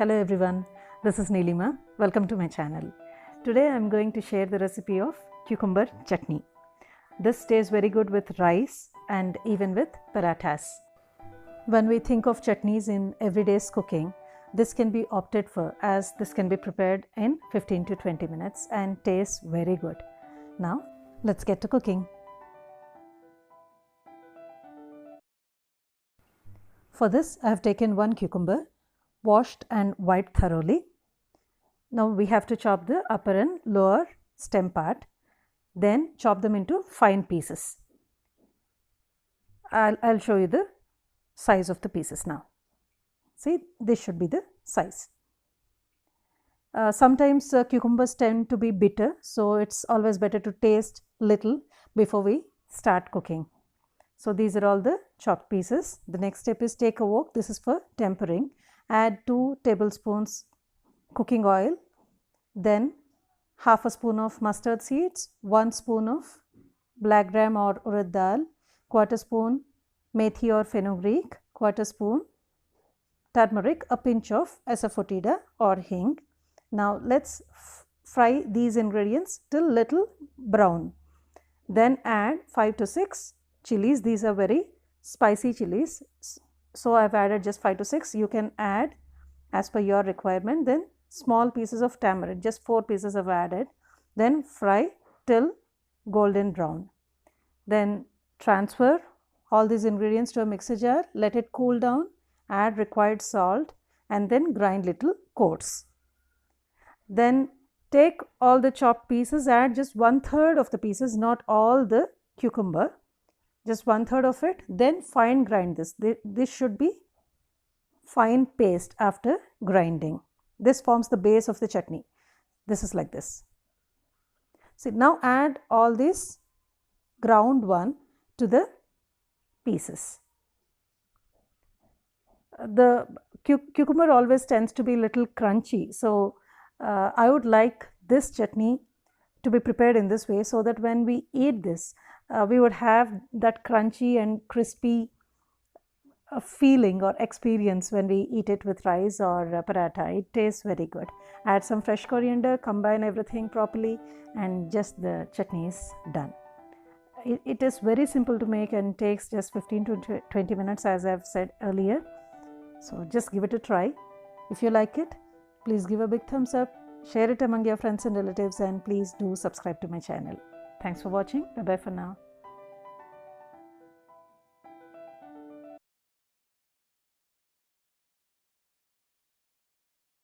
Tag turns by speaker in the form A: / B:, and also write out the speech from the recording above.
A: Hello everyone, this is Neelima. Welcome to my channel. Today I am going to share the recipe of cucumber chutney. This tastes very good with rice and even with parathas. When we think of chutneys in everyday's cooking, this can be opted for as this can be prepared in 15 to 20 minutes and tastes very good. Now let's get to cooking. For this I have taken one cucumber, washed and wiped thoroughly. Now we have to chop the upper and lower stem part, then chop them into fine pieces. I'll show you the size of the pieces now. See, this should be the size. Sometimes cucumbers tend to be bitter, so it's always better to taste little before we start cooking. So these are all the chopped pieces. The next step is take a wok. This is for tempering. Add 2 tablespoons cooking oil, then half a spoon of mustard seeds, 1 spoon of black gram or urad dal, quarter spoon methi or fenugreek, quarter spoon turmeric, a pinch of asafoetida or hing. Now let's fry these ingredients till little brown. Then add 5 to 6 chilies. These are very spicy chilies. So I have added just 5 to 6. You can add as per your requirement. Then small pieces of tamarind, just 4 pieces I have added. Then fry till golden brown. Then transfer all these ingredients to a mixer jar, let it cool down, add required salt and then grind little coarse. Then take all the chopped pieces, add just 1/3 of the pieces, not all the cucumber, just 1/3 of it, then fine grind this. This should be fine paste after grinding. This forms the base of the chutney. This is like this. See, now add all this ground one to the pieces. The cucumber always tends to be a little crunchy, so I would like this chutney to be prepared in this way so that when we eat this, we would have that crunchy and crispy feeling or experience when we eat it with rice or paratha. It tastes very good. Add some fresh coriander, combine everything properly and just the chutney is done. It is very simple to make and takes just 15 to 20 minutes as I have said earlier. So just give it a try. If you like it, please give a big thumbs up, share it among your friends and relatives and please do subscribe to my channel. Thanks for watching. Bye bye for now.